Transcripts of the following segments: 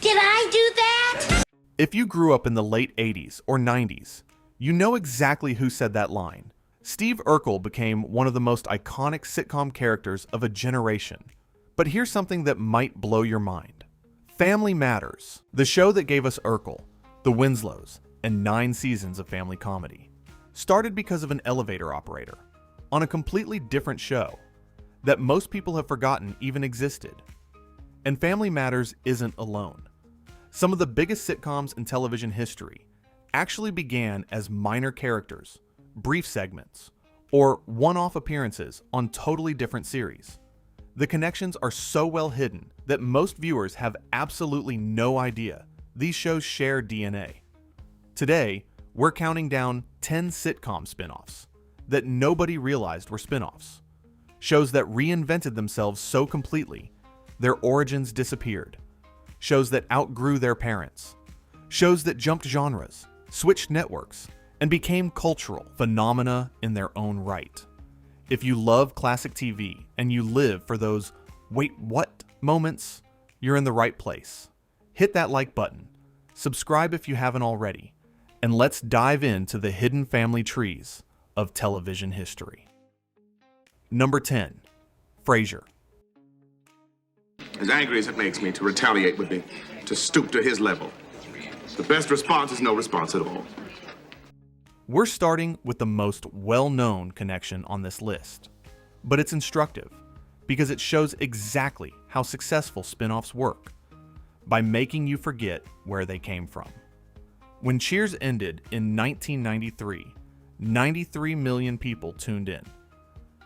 Did I do that? If you grew up in the late 80s or 90s, you know exactly who said that line. Steve Urkel became one of the most iconic sitcom characters of a generation. But here's something that might blow your mind. Family Matters, the show that gave us Urkel, the Winslows, and 9 seasons of family comedy, started because of an elevator operator on a completely different show that most people have forgotten even existed. And Family Matters isn't alone. Some of the biggest sitcoms in television history actually began as minor characters, brief segments, or one-off appearances on totally different series. The connections are so well hidden that most viewers have absolutely no idea these shows share DNA. Today, we're counting down 10 sitcom spin-offs that nobody realized were spin-offs. Shows that reinvented themselves so completely, their origins disappeared. Shows that outgrew their parents. Shows that jumped genres, switched networks, and became cultural phenomena in their own right. If you love classic TV and you live for those "wait, what" moments, you're in the right place. Hit that like button, subscribe if you haven't already, and let's dive into the hidden family trees of television history. Number 10. Frasier. As angry as it makes me to retaliate would be to stoop to his level. The best response is no response at all. We're starting with the most well-known connection on this list, but it's instructive because it shows exactly how successful spin-offs work by making you forget where they came from. When Cheers ended in 1993, 93 million people tuned in.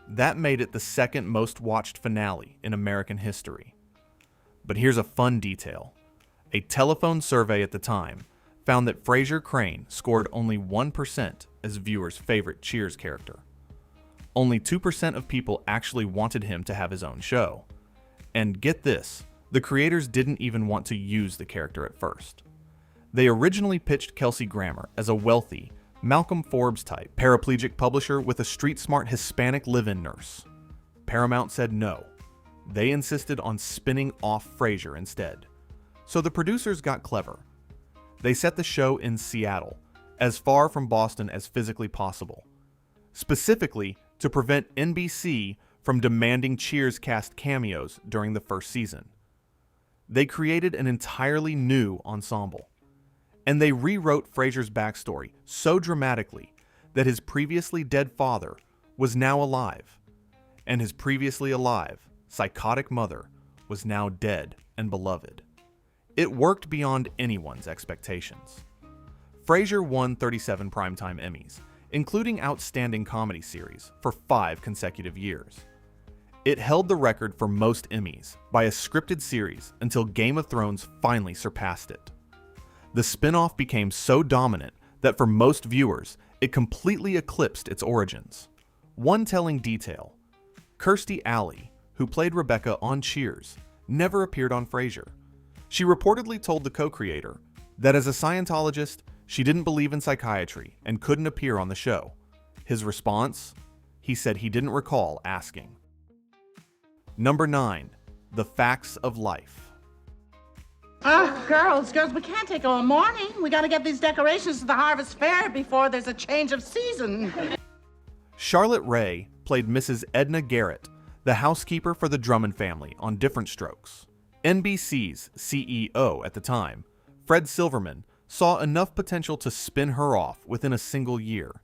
That made it the second most watched finale in American history. But here's a fun detail. A telephone survey at the time found that Frasier Crane scored only 1% as viewers' favorite Cheers character. Only 2% of people actually wanted him to have his own show. And get this, the creators didn't even want to use the character at first. They originally pitched Kelsey Grammer as a wealthy, Malcolm Forbes-type paraplegic publisher with a street-smart Hispanic live-in nurse. Paramount said no. They insisted on spinning off Frasier instead. So the producers got clever. They set the show in Seattle, as far from Boston as physically possible, specifically to prevent NBC from demanding Cheers cast cameos during the first season. They created an entirely new ensemble, and they rewrote Frasier's backstory so dramatically that his previously dead father was now alive, and his previously alive, psychotic mother was now dead and beloved. It worked beyond anyone's expectations. Frasier won 37 Primetime Emmys, including Outstanding Comedy Series, for 5 consecutive years. It held the record for most Emmys by a scripted series until Game of Thrones finally surpassed it. The spin-off became so dominant that for most viewers, it completely eclipsed its origins. One telling detail: Kirstie Alley, who played Rebecca on Cheers, never appeared on Frasier. She reportedly told the co-creator that as a Scientologist, she didn't believe in psychiatry and couldn't appear on the show. His response? He said he didn't recall asking. Number 9. The Facts of Life. Girls, we can't take all morning. We gotta get these decorations to the Harvest Fair before there's a change of season. Charlotte Rae played Mrs. Edna Garrett, the housekeeper for the Drummond family on Diff'rent Strokes. NBC's CEO at the time, Fred Silverman, saw enough potential to spin her off within a single year.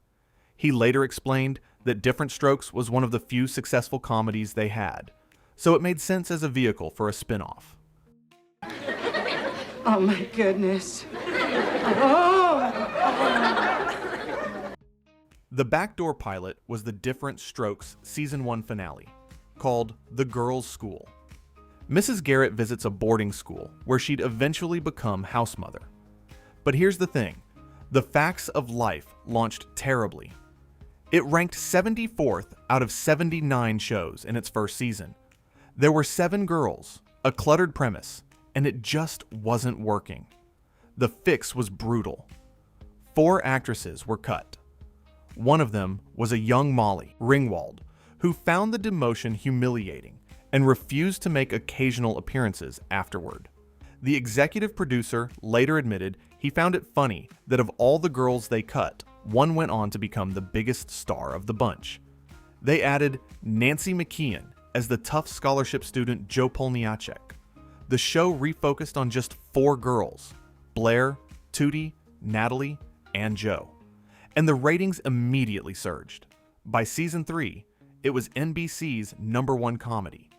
He later explained that Diff'rent Strokes was one of the few successful comedies they had, so it made sense as a vehicle for a spin-off. Oh my goodness. Oh. The backdoor pilot was the Diff'rent Strokes Season 1 finale, called The Girls' School. Mrs. Garrett visits a boarding school where she'd eventually become house mother. But here's the thing, The Facts of Life launched terribly. It ranked 74th out of 79 shows in its first season. There were 7 girls, a cluttered premise, and it just wasn't working. The fix was brutal. 4 actresses were cut. One of them was a young Molly Ringwald, who found the demotion humiliating and refused to make occasional appearances afterward. The executive producer later admitted he found it funny that of all the girls they cut, one went on to become the biggest star of the bunch. They added Nancy McKeon as the tough scholarship student Joe Polniacek. The show refocused on just 4 girls: Blair, Tootie, Natalie, and Joe. And the ratings immediately surged. By season 3, it was NBC's #1 comedy.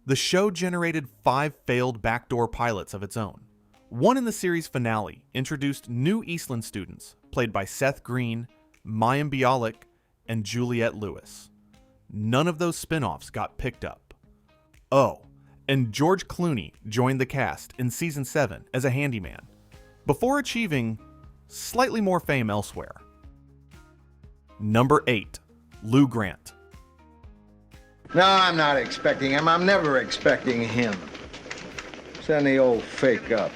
The show generated 5 failed backdoor pilots of its own. One in the series finale introduced new Eastland students, played by Seth Green, Mayim Bialik, and Juliette Lewis. None of those spin-offs got picked up. Oh, and George Clooney joined the cast in season 7 as a handyman, before achieving slightly more fame elsewhere. Number 8. Lou Grant. No, I'm not expecting him. I'm never expecting him. Send the old fake up.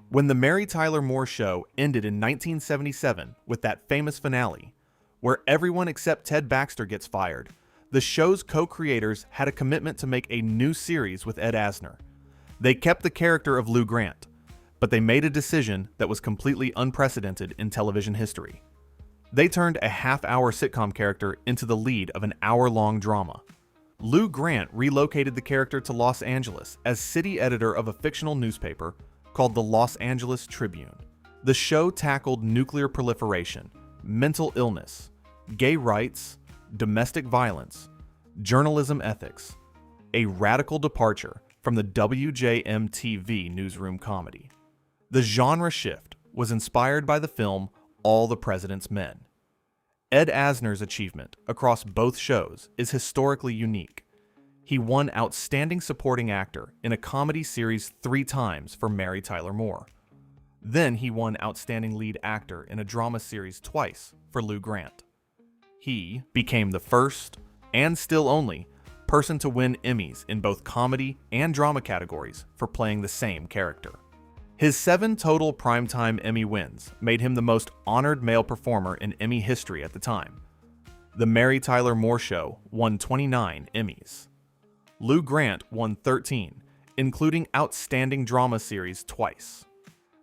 When the Mary Tyler Moore Show ended in 1977 with that famous finale, where everyone except Ted Baxter gets fired, the show's co-creators had a commitment to make a new series with Ed Asner. They kept the character of Lou Grant, but they made a decision that was completely unprecedented in television history. They turned a half-hour sitcom character into the lead of an hour-long drama. Lou Grant relocated the character to Los Angeles as city editor of a fictional newspaper called the Los Angeles Tribune. The show tackled nuclear proliferation, mental illness, gay rights, domestic violence, journalism ethics, a radical departure from the WJM-TV newsroom comedy. The genre shift was inspired by the film All the President's Men. Ed Asner's achievement across both shows is historically unique. He won Outstanding Supporting Actor in a comedy series 3 times for Mary Tyler Moore. Then he won Outstanding Lead Actor in a drama series twice for Lou Grant. He became the first, and still only, person to win Emmys in both comedy and drama categories for playing the same character. His 7 total primetime Emmy wins made him the most honored male performer in Emmy history at the time. The Mary Tyler Moore Show won 29 Emmys. Lou Grant won 13, including Outstanding Drama Series twice.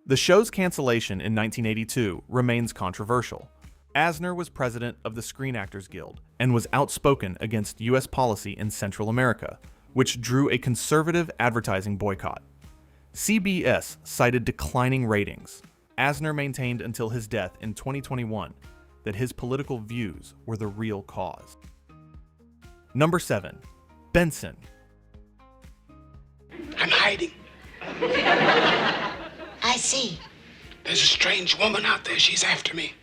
The show's cancellation in 1982 remains controversial. Asner was president of the Screen Actors Guild and was outspoken against U.S. policy in Central America, which drew a conservative advertising boycott. CBS cited declining ratings. Asner maintained until his death in 2021 that his political views were the real cause. Number 7. Benson. I'm hiding. I see. There's a strange woman out there. She's after me.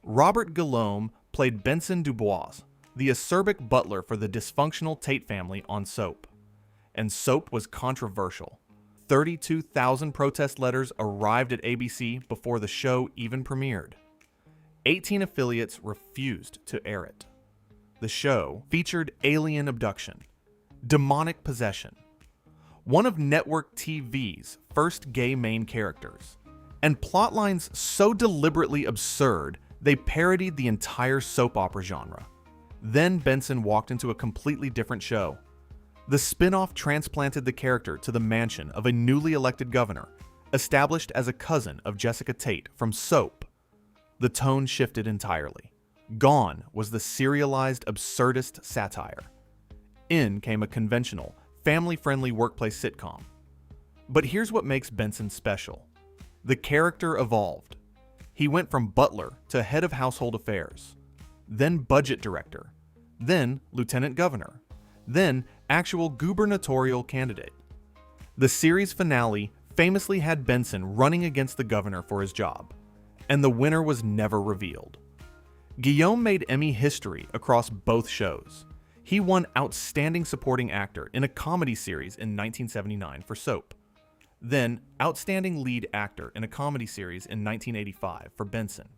Robert Guillaume played Benson Dubois, the acerbic butler for the dysfunctional Tate family on Soap. And Soap was controversial. 32,000 protest letters arrived at ABC before the show even premiered. 18 affiliates refused to air it. The show featured alien abduction, demonic possession, one of network TV's first gay main characters, and plotlines so deliberately absurd they parodied the entire soap opera genre. Then Benson walked into a completely different show. The spin-off transplanted the character to the mansion of a newly elected governor, established as a cousin of Jessica Tate from Soap. The tone shifted entirely. Gone was the serialized absurdist satire. In came a conventional, family-friendly workplace sitcom. But here's what makes Benson special. The character evolved. He went from butler to head of household affairs, then budget director, then lieutenant governor, then actual gubernatorial candidate. The series finale famously had Benson running against the governor for his job, and the winner was never revealed. Guillaume made Emmy history across both shows. He won Outstanding Supporting Actor in a comedy series in 1979 for Soap. Then Outstanding Lead Actor in a comedy series in 1985 for Benson.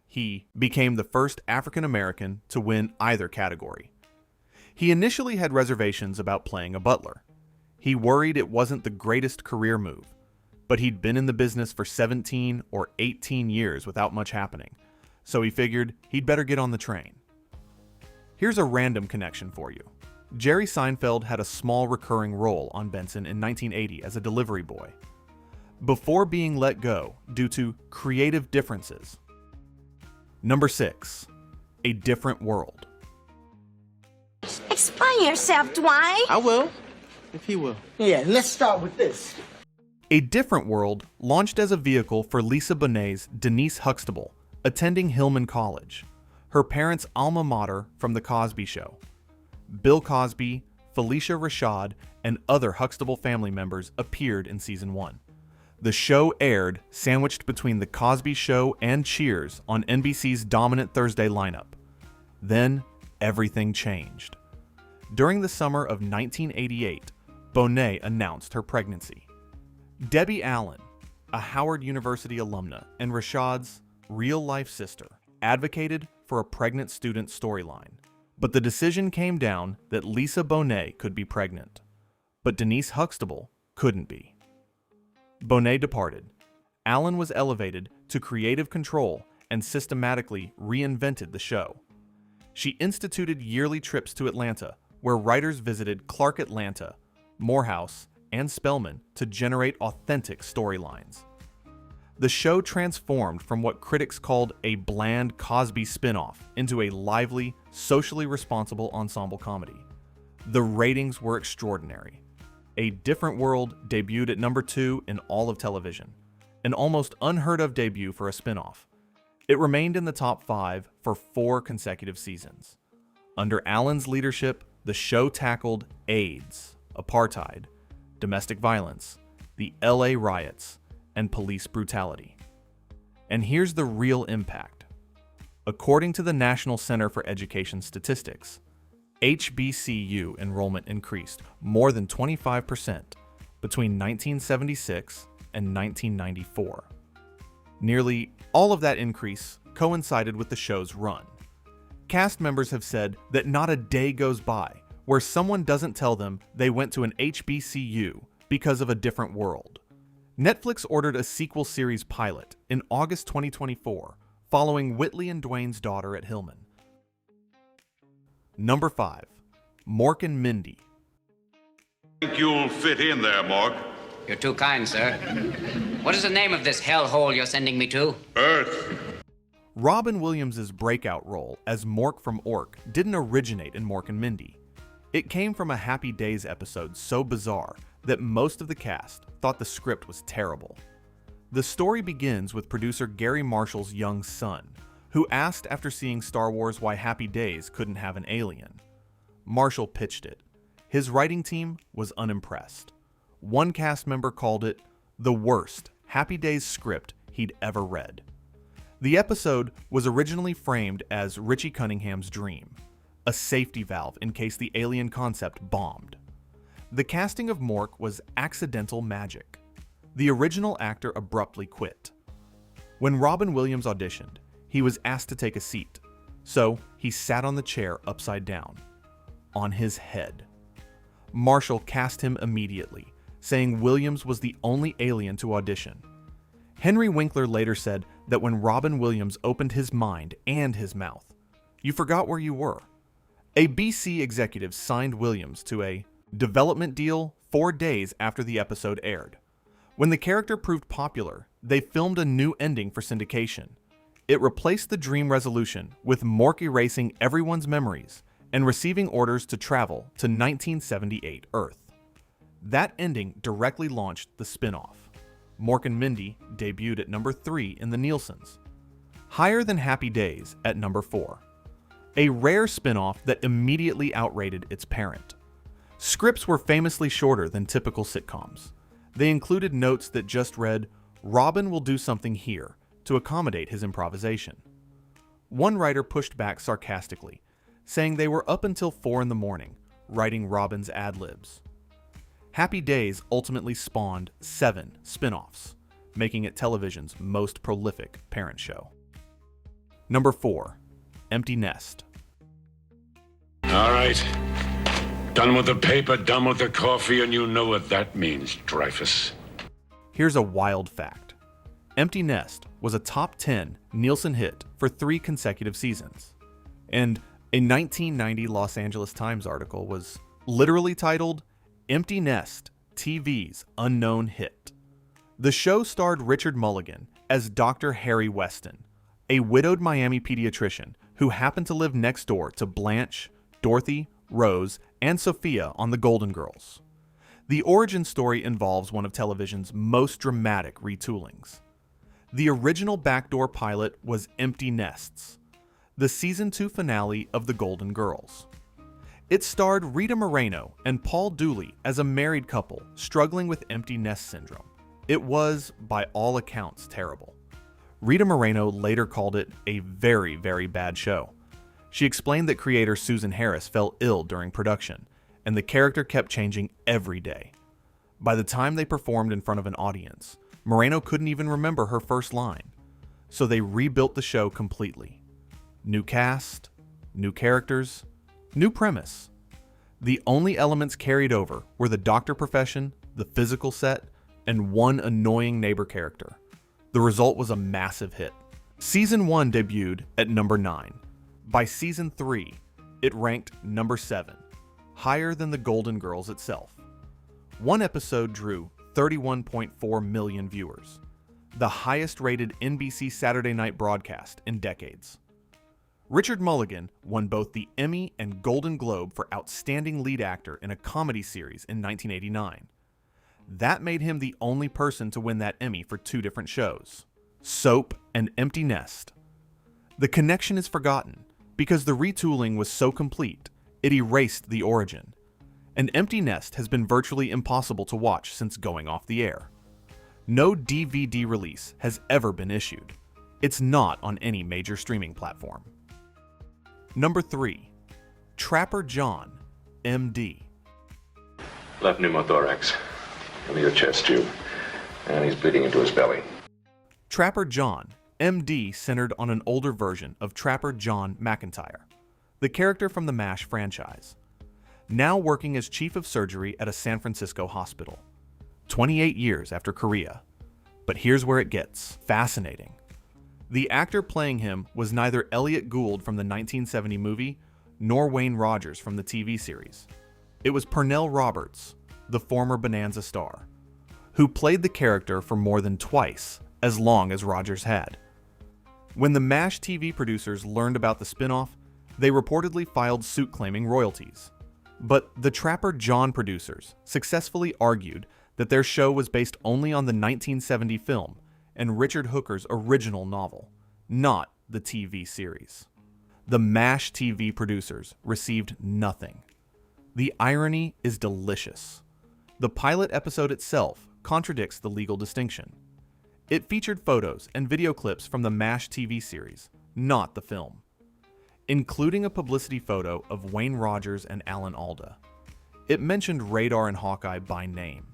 He became the first African American to win either category. He initially had reservations about playing a butler. He worried it wasn't the greatest career move, but he'd been in the business for 17 or 18 years without much happening, so he figured he'd better get on the train. Here's a random connection for you. Jerry Seinfeld had a small recurring role on Benson in 1980 as a delivery boy, before being let go due to creative differences. Number 6. A Diff'rent World. Explain yourself, Dwight. I will, if he will. Yeah, let's start with this. A Diff'rent World launched as a vehicle for Lisa Bonet's Denise Huxtable, attending Hillman College, her parents' alma mater from The Cosby Show. Bill Cosby, Felicia Rashad, and other Huxtable family members appeared in Season 1. The show aired sandwiched between The Cosby Show and Cheers on NBC's dominant Thursday lineup. Then, everything changed. During the summer of 1988, Bonet announced her pregnancy. Debbie Allen, a Howard University alumna and Rashad's real-life sister, advocated for a pregnant student storyline, but the decision came down that Lisa Bonet could be pregnant, but Denise Huxtable couldn't be. Bonet departed. Allen was elevated to creative control and systematically reinvented the show. She instituted yearly trips to Atlanta, where writers visited Clark Atlanta, Morehouse, and Spelman to generate authentic storylines. The show transformed from what critics called a bland Cosby spinoff into a lively, socially responsible ensemble comedy. The ratings were extraordinary. A Diff'rent World debuted at number 2 in all of television, an almost unheard of debut for a spinoff. It remained in the top 5 for 4 consecutive seasons. Under Allen's leadership, the show tackled AIDS, apartheid, domestic violence, the LA riots, and police brutality. And here's the real impact. According to the National Center for Education Statistics, HBCU enrollment increased more than 25% between 1976 and 1994. Nearly all of that increase coincided with the show's run. Cast members have said that not a day goes by where someone doesn't tell them they went to an HBCU because of A Diff'rent World. Netflix ordered a sequel series pilot in August 2024, following Whitley and Dwayne's daughter at Hillman. Number 5. Mork and Mindy. Think you'll fit in there, Mork? You're too kind, sir. What is the name of this hellhole you're sending me to? Earth. Robin Williams' breakout role as Mork from Ork didn't originate in Mork and Mindy. It came from a Happy Days episode so bizarre that most of the cast thought the script was terrible. The story begins with producer Gary Marshall's young son, who asked after seeing Star Wars why Happy Days couldn't have an alien. Marshall pitched it. His writing team was unimpressed. One cast member called it the worst Happy Days script he'd ever read. The episode was originally framed as Richie Cunningham's dream, a safety valve in case the alien concept bombed. The casting of Mork was accidental magic. The original actor abruptly quit. When Robin Williams auditioned, he was asked to take a seat, so he sat on the chair upside down, on his head. Marshall cast him immediately, saying Williams was the only alien to audition. Henry Winkler later said that when Robin Williams opened his mind and his mouth, you forgot where you were. A BC executive signed Williams to a development deal 4 days after the episode aired. When the character proved popular, they filmed a new ending for syndication. It replaced the dream resolution with Mork erasing everyone's memories and receiving orders to travel to 1978 Earth. That ending directly launched the spin-off. Mork and Mindy debuted at number 3 in the Nielsen's, higher than Happy Days at number 4. A rare spin-off that immediately outrated its parent. Scripts were famously shorter than typical sitcoms. They included notes that just read, "Robin will do something here," to accommodate his improvisation. One writer pushed back sarcastically, saying they were up until 4 in the morning, writing Robin's ad-libs. Happy Days ultimately spawned 7 spin-offs, making it television's most prolific parent show. Number 4. Empty Nest. All right. Done with the paper, done with the coffee, and you know what that means, Dreyfus. Here's a wild fact. Empty Nest was a top 10 Nielsen hit for 3 consecutive seasons. And A 1990 Los Angeles Times article was literally titled, "Empty Nest, TV's Unknown Hit." The show starred Richard Mulligan as Dr. Harry Weston, a widowed Miami pediatrician who happened to live next door to Blanche, Dorothy, Rose, and Sophia on The Golden Girls. The origin story involves one of television's most dramatic retoolings. The original backdoor pilot was Empty Nests, the season 2 finale of The Golden Girls. It starred Rita Moreno and Paul Dooley as a married couple struggling with empty nest syndrome. It was, by all accounts, terrible. Rita Moreno later called it a very, very bad show. She explained that creator Susan Harris fell ill during production, and the character kept changing every day. By the time they performed in front of an audience, Moreno couldn't even remember her first line, so they rebuilt the show completely. New cast, new characters, new premise. The only elements carried over were the doctor profession, the physical set, and one annoying neighbor character. The result was a massive hit. Season 1 debuted at number 9. By season 3, it ranked number 7, higher than The Golden Girls itself. One episode drew 31.4 million viewers, the highest rated NBC Saturday night broadcast in decades. Richard Mulligan won both the Emmy and Golden Globe for Outstanding Lead Actor in a Comedy Series in 1989. That made him the only person to win that Emmy for 2 different shows, Soap and Empty Nest. The connection is forgotten because the retooling was so complete, it erased the origin. An Empty Nest has been virtually impossible to watch since going off the air. No DVD release has ever been issued. It's not on any major streaming platform. Number 3. Trapper John, MD. Left pneumothorax, under your chest tube, and he's bleeding into his belly. Trapper John, MD centered on an older version of Trapper John McIntyre, the character from the MASH franchise, now working as chief of surgery at a San Francisco hospital, 28 years after Korea. But here's where it gets fascinating. The actor playing him was neither Elliot Gould from the 1970 movie, nor Wayne Rogers from the TV series. It was Pernell Roberts, the former Bonanza star, who played the character for more than twice as long as Rogers had. When the MASH TV producers learned about the spin-off, they reportedly filed suit claiming royalties. But the Trapper John producers successfully argued that their show was based only on the 1970 film and Richard Hooker's original novel, not the TV series. The MASH TV producers received nothing. The irony is delicious. The pilot episode itself contradicts the legal distinction. It featured photos and video clips from the MASH TV series, not the film, including a publicity photo of Wayne Rogers and Alan Alda. It mentioned Radar and Hawkeye by name.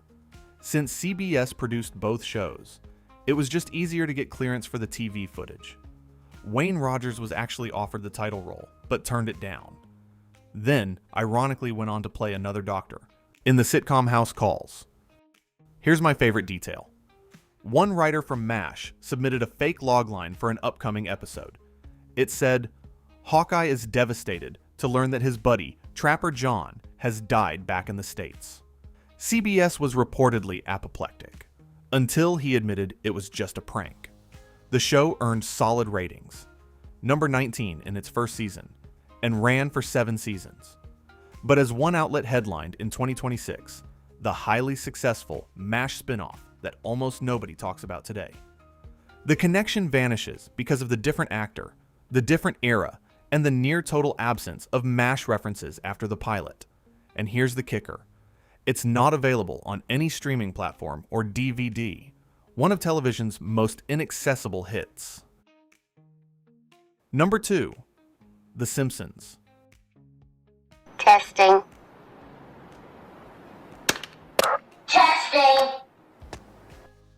Since CBS produced both shows, it was just easier to get clearance for the TV footage. Wayne Rogers was actually offered the title role, but turned it down. Then, ironically went on to play another doctor in the sitcom House Calls. Here's my favorite detail. One writer from MASH submitted a fake logline for an upcoming episode. It said, "Hawkeye is devastated to learn that his buddy, Trapper John, has died back in the States." CBS was reportedly apoplectic, until he admitted it was just a prank. The show earned solid ratings, number 19 in its first season, and ran for 7 seasons. But as one outlet headlined in 2026, the highly successful MASH spinoff that almost nobody talks about today. The connection vanishes because of the different actor, the different era, and the near total absence of MASH references after the pilot. And here's the kicker. It's not available on any streaming platform or DVD, one of television's most inaccessible hits. Number 2. The Simpsons. Testing. Testing.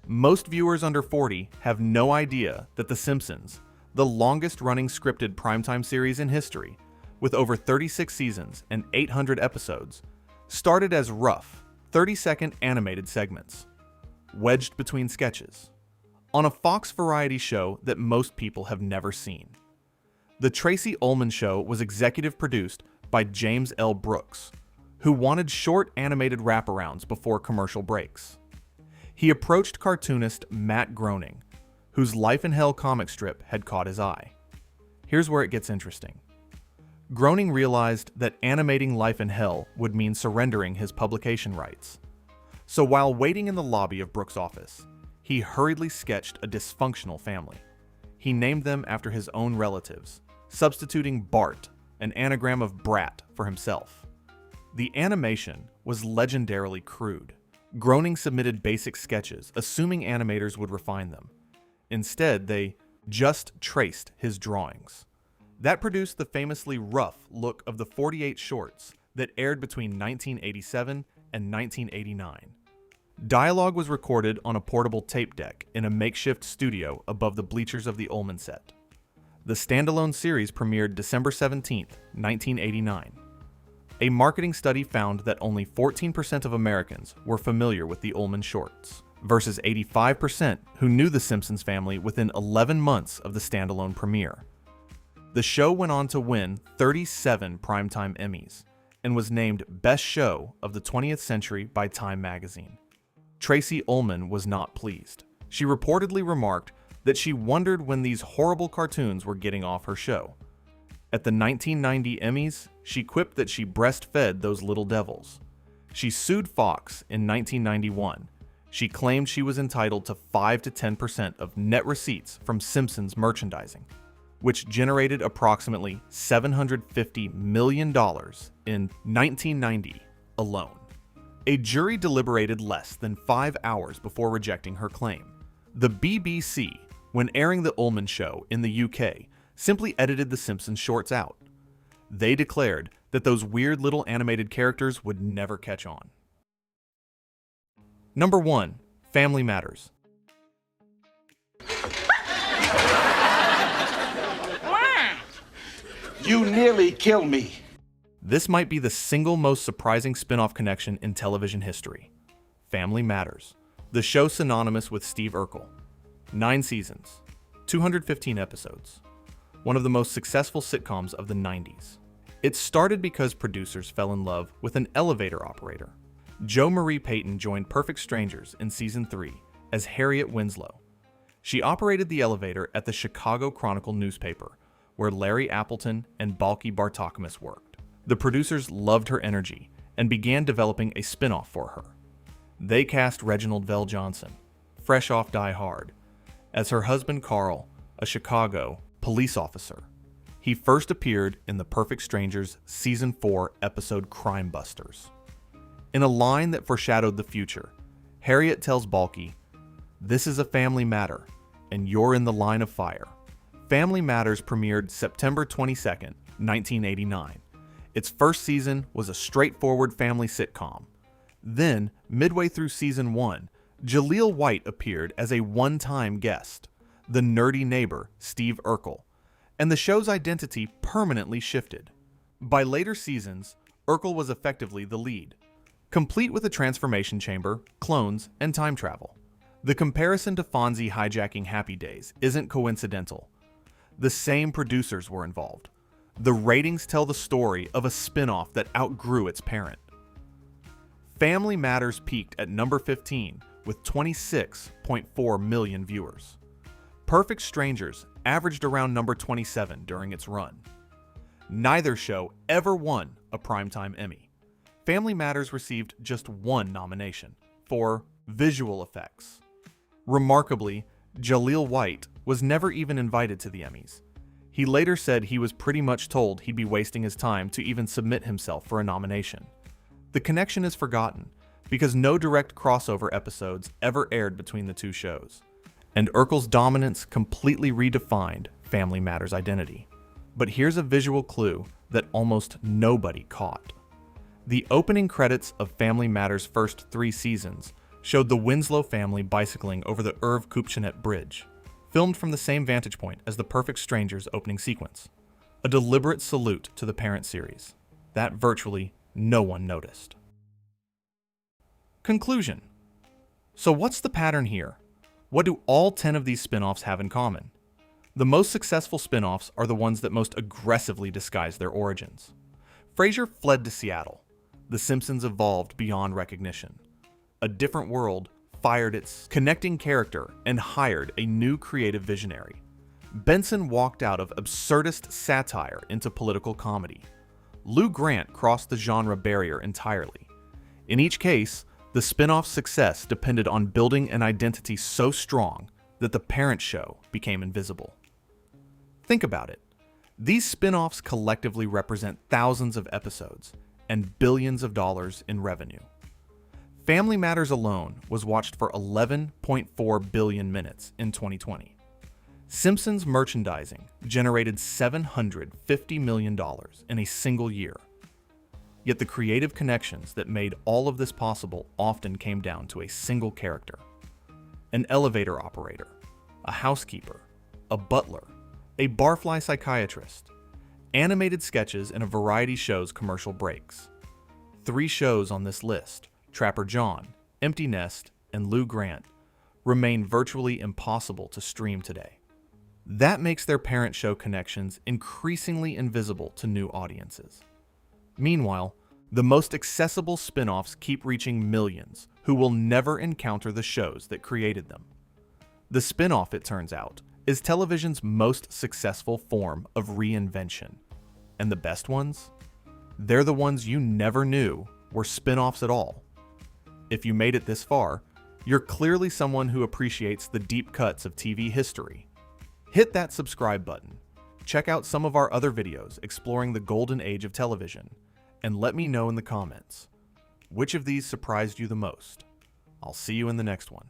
Most viewers under 40 have no idea that The Simpsons, the longest-running scripted primetime series in history, with over 36 seasons and 800 episodes, started as rough, 30-second animated segments, wedged between sketches, on a Fox variety show that most people have never seen. The Tracey Ullman Show was executive produced by James L. Brooks, who wanted short animated wraparounds before commercial breaks. He approached cartoonist Matt Groening, whose Life in Hell comic strip had caught his eye. Here's where it gets interesting. Groening realized that animating Life in Hell would mean surrendering his publication rights. So while waiting in the lobby of Brooks' office, he hurriedly sketched a dysfunctional family. He named them after his own relatives, substituting Bart, an anagram of brat, for himself. The animation was legendarily crude. Groening submitted basic sketches, assuming animators would refine them. Instead, they just traced his drawings. That produced the famously rough look of the 48 shorts that aired between 1987 and 1989. Dialogue was recorded on a portable tape deck in a makeshift studio above the bleachers of the Ullman set. The standalone series premiered December 17, 1989. A marketing study found that only 14% of Americans were familiar with the Ullman shorts, versus 85% who knew the Simpsons family within 11 months of the standalone premiere. The show went on to win 37 Primetime Emmys and was named Best Show of the 20th Century by Time magazine. Tracey Ullman was not pleased. She reportedly remarked that she wondered when these horrible cartoons were getting off her show. At the 1990 Emmys, she quipped that she breastfed those little devils. She sued Fox in 1991. She claimed she was entitled to 5 to 10% of net receipts from Simpsons merchandising, which generated approximately $750 million in 1990 alone. A jury deliberated less than 5 hours before rejecting her claim. The BBC, when airing The Ullman Show in the UK, simply edited the Simpsons shorts out. They declared that those weird little animated characters would never catch on. Number 1. Family Matters. You nearly killed me. This might be the single most surprising spin-off connection in television history. Family Matters. The show synonymous with Steve Urkel. 9 seasons, 215 episodes. One of the most successful sitcoms of the 90s. It started because producers fell in love with an elevator operator. Jo Marie Payton joined Perfect Strangers in season 3 as Harriet Winslow. She operated the elevator at the Chicago Chronicle newspaper, where Larry Appleton and Balky Bartokomous worked. The producers loved her energy and began developing a spin-off for her. They cast Reginald Vell Johnson, fresh off Die Hard, as her husband Carl, a Chicago police officer. He first appeared in The Perfect Strangers Season 4 episode Crime Busters. In a line that foreshadowed the future, Harriet tells Balky, "This is a family matter, and you're in the line of fire." Family Matters premiered September 22nd, 1989. Its first season was a straightforward family sitcom. Then, midway through season 1, Jaleel White appeared as a one-time guest, the nerdy neighbor, Steve Urkel, and the show's identity permanently shifted. By later seasons, Urkel was effectively the lead, complete with a transformation chamber, clones, and time travel. The comparison to Fonzie hijacking Happy Days isn't coincidental. The same producers were involved. The ratings tell the story of a spin-off that outgrew its parent. Family Matters peaked at number 15 with 26.4 million viewers. Perfect Strangers averaged around number 27 during its run. Neither show ever won a Primetime Emmy. Family Matters received just one nomination, for visual effects. Remarkably, Jaleel White was never even invited to the Emmys. He later said he was pretty much told he'd be wasting his time to even submit himself for a nomination. The connection is forgotten, because no direct crossover episodes ever aired between the two shows, and Urkel's dominance completely redefined Family Matters' identity. But here's a visual clue that almost nobody caught. The opening credits of Family Matters' first 3 seasons showed the Winslow family bicycling over the Irv Kupchinet Bridge, filmed from the same vantage point as The Perfect Strangers opening sequence. A deliberate salute to the parent series that virtually no one noticed. Conclusion. So what's the pattern here? What do all 10 of these spin-offs have in common? The most successful spin-offs are the ones that most aggressively disguise their origins. Frasier fled to Seattle. The Simpsons evolved beyond recognition. A Diff'rent World fired its connecting character and hired a new creative visionary. Benson walked out of absurdist satire into political comedy. Lou Grant crossed the genre barrier entirely. In each case, the spin-off's success depended on building an identity so strong that the parent show became invisible. Think about it. These spin-offs collectively represent thousands of episodes and billions of dollars in revenue. Family Matters alone was watched for 11.4 billion minutes in 2020. Simpsons merchandising generated $750 million in a single year. Yet the creative connections that made all of this possible often came down to a single character. An elevator operator, a housekeeper, a butler, a barfly psychiatrist, animated sketches in a variety show's commercial breaks. 3 shows on this list, Trapper John, Empty Nest, and Lou Grant, remain virtually impossible to stream today. That makes their parent show connections increasingly invisible to new audiences. Meanwhile, the most accessible spin-offs keep reaching millions who will never encounter the shows that created them. The spin-off, it turns out, is television's most successful form of reinvention. And the best ones? They're the ones you never knew were spin-offs at all. If you made it this far, you're clearly someone who appreciates the deep cuts of TV history. Hit that subscribe button, check out some of our other videos exploring the golden age of television, and let me know in the comments, which of these surprised you the most? I'll see you in the next one.